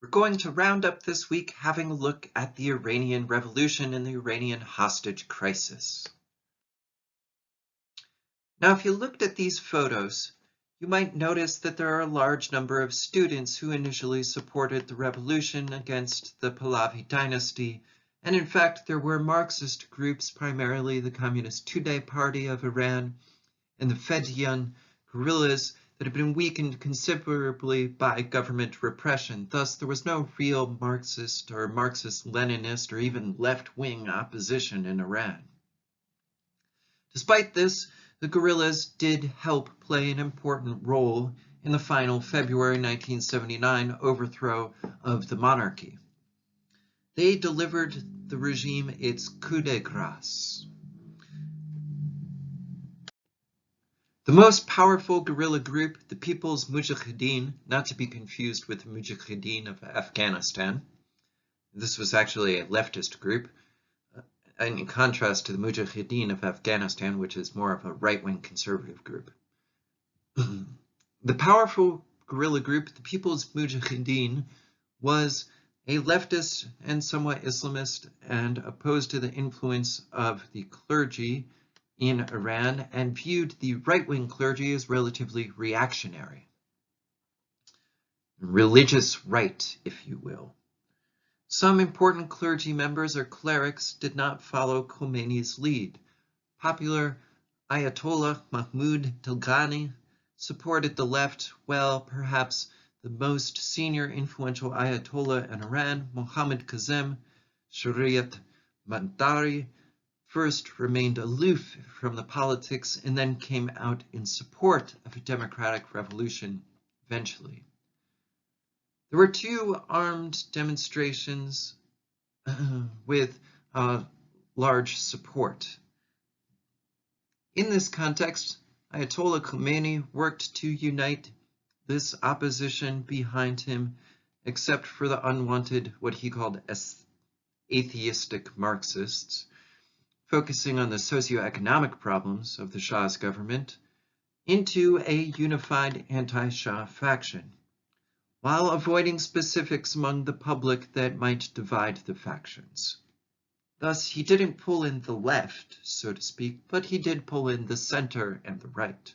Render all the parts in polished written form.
We're going to round up this week having a look at the Iranian Revolution and the Iranian hostage crisis. Now, if you looked at these photos, you might notice that there are a large number of students who initially supported the revolution against the Pahlavi dynasty, and in fact there were Marxist groups, primarily the Communist Tudeh Party of Iran and the Fedayeen guerrillas, that had been weakened considerably by government repression. Thus, there was no real Marxist or Marxist-Leninist or even left-wing opposition in Iran. Despite this, the guerrillas did help play an important role in the final February 1979 overthrow of the monarchy. They delivered the regime its coup de grace. The most powerful guerrilla group, the People's Mujahideen, not to be confused with the Mujahideen of Afghanistan. This was actually a leftist group, in contrast to the Mujahideen of Afghanistan, which is more of a right-wing conservative group. The powerful guerrilla group, the People's Mujahideen, was a leftist and somewhat Islamist and opposed to the influence of the clergy in Iran and viewed the right-wing clergy as relatively reactionary. Religious right, if you will. Some important clergy members or clerics did not follow Khomeini's lead. Popular Ayatollah Mahmoud Tilghani supported the left, while perhaps the most senior influential Ayatollah in Iran, Mohammad Kazem Shariat Madari, first remained aloof from the politics and then came out in support of a democratic revolution eventually. There were two armed demonstrations with large support. In this context, Ayatollah Khomeini worked to unite this opposition behind him, except for the unwanted, what he called atheistic Marxists, focusing on the socioeconomic problems of the Shah's government, into a unified anti-Shah faction, while avoiding specifics among the public that might divide the factions. Thus, he didn't pull in the left, so to speak, but he did pull in the center and the right.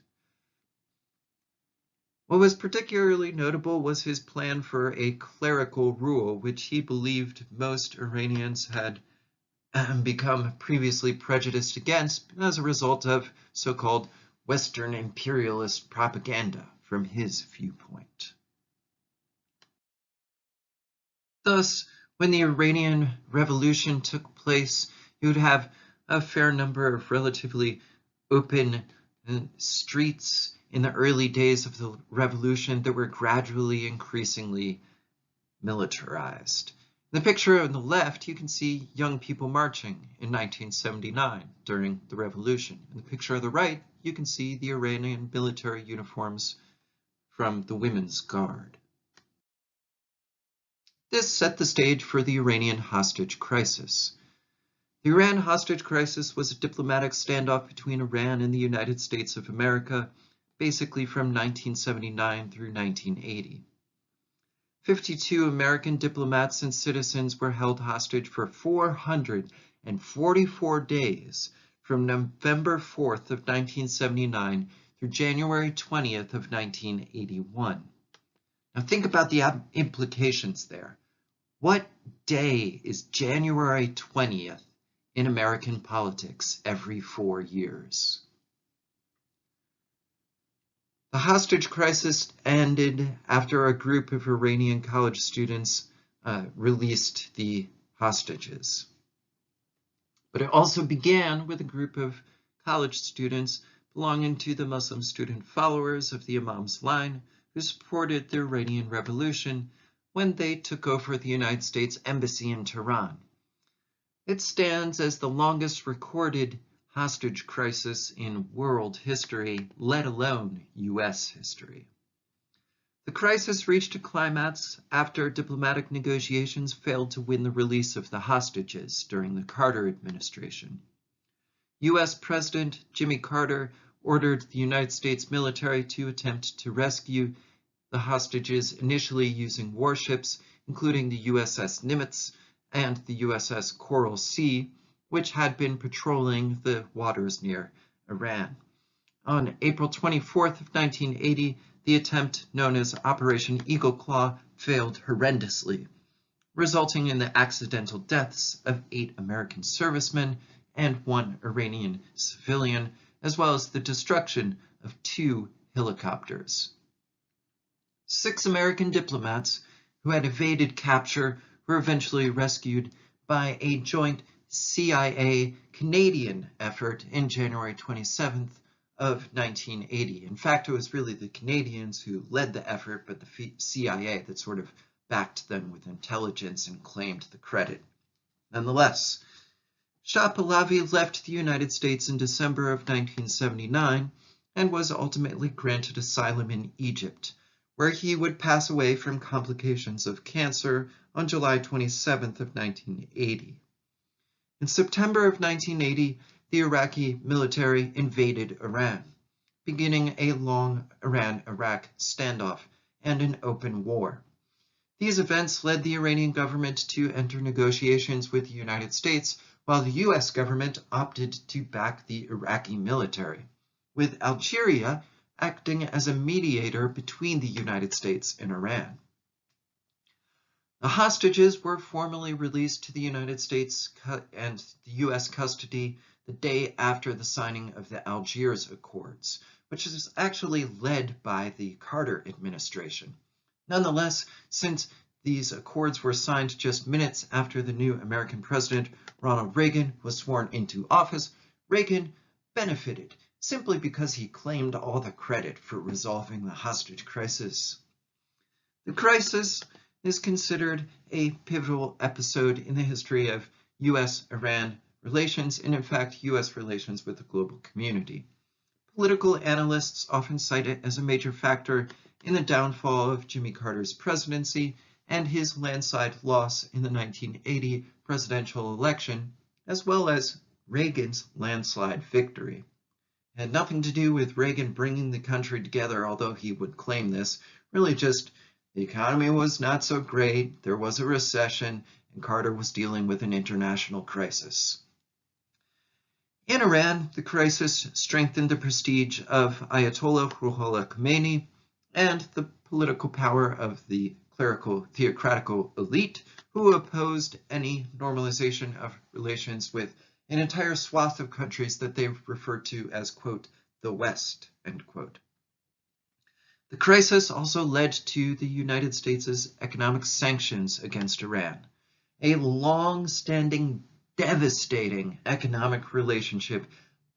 What was particularly notable was his plan for a clerical rule, which he believed most Iranians had become previously prejudiced against as a result of so-called Western imperialist propaganda from his viewpoint. Thus, when the Iranian Revolution took place, you would have a fair number of relatively open streets in the early days of the revolution that were gradually increasingly militarized. In the picture on the left, you can see young people marching in 1979 during the revolution. In the picture on the right, you can see the Iranian military uniforms from the Women's Guard. This set the stage for the Iranian hostage crisis. The Iran hostage crisis was a diplomatic standoff between Iran and the United States of America, basically from 1979 through 1980. 52 American diplomats and citizens were held hostage for 444 days from November 4th of 1979 through January 20th of 1981. Now think about the implications there. What day is January 20th in American politics every 4 years? The hostage crisis ended after a group of Iranian college students released the hostages. But it also began with a group of college students belonging to the Muslim student followers of the Imam's line who supported the Iranian Revolution when they took over the United States Embassy in Tehran. It stands as the longest recorded hostage crisis in world history, let alone U.S. history. The crisis reached a climax after diplomatic negotiations failed to win the release of the hostages during the Carter administration. U.S. President Jimmy Carter ordered the United States military to attempt to rescue the hostages, initially using warships including the USS Nimitz and the USS Coral Sea, which had been patrolling the waters near Iran. On April 24th of 1980, the attempt known as Operation Eagle Claw failed horrendously, resulting in the accidental deaths of 8 American servicemen and 1 Iranian civilian, as well as the destruction of 2 helicopters. 6 American diplomats who had evaded capture were eventually rescued by a joint CIA-Canadian effort in January 27th of 1980. In fact, it was really the Canadians who led the effort, but the CIA that sort of backed them with intelligence and claimed the credit. Nonetheless, Shah Pahlavi left the United States in December of 1979 and was ultimately granted asylum in Egypt, where he would pass away from complications of cancer on July 27th of 1980. In September of 1980, the Iraqi military invaded Iran, beginning a long Iran-Iraq standoff and an open war. These events led the Iranian government to enter negotiations with the United States, while the US government opted to back the Iraqi military, with Algeria acting as a mediator between the United States and Iran. The hostages were formally released to the United States and the US custody the day after the signing of the Algiers Accords, which is actually led by the Carter administration. Nonetheless, since these accords were signed just minutes after the new American president, Ronald Reagan, was sworn into office, Reagan benefited simply because he claimed all the credit for resolving the hostage crisis. The crisis is considered a pivotal episode in the history of U.S.-Iran relations and, in fact, U.S. relations with the global community. Political analysts often cite it as a major factor in the downfall of Jimmy Carter's presidency and his landslide loss in the 1980 presidential election, as well as Reagan's landslide victory. It had nothing to do with Reagan bringing the country together, although he would claim this, really just the economy was not so great, there was a recession, and Carter was dealing with an international crisis. In Iran, the crisis strengthened the prestige of Ayatollah Ruhollah Khomeini and the political power of the clerical theocratical elite who opposed any normalization of relations with an entire swath of countries that they referred to as, quote, the West, end quote. The crisis also led to the United States' economic sanctions against Iran, a long-standing, devastating economic relationship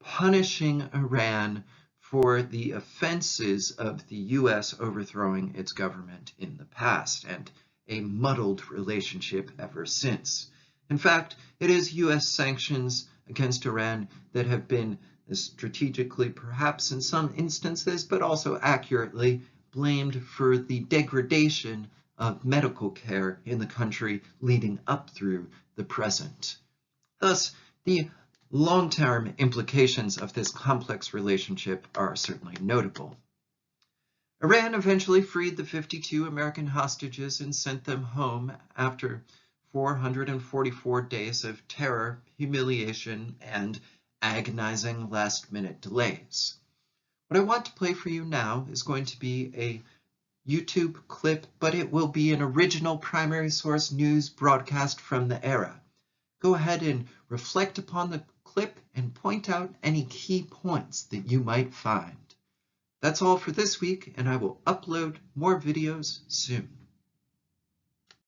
punishing Iran for the offenses of the U.S. overthrowing its government in the past, and a muddled relationship ever since. In fact, it is U.S. sanctions against Iran that have been strategically, perhaps in some instances, but also accurately, blamed for the degradation of medical care in the country leading up through the present. Thus, the long-term implications of this complex relationship are certainly notable. Iran eventually freed the 52 American hostages and sent them home after 444 days of terror, humiliation, and agonizing last-minute delays. What I want to play for you now is going to be a YouTube clip, but it will be an original primary source news broadcast from the era. Go ahead and reflect upon the clip and point out any key points that you might find. That's all for this week, and I will upload more videos soon.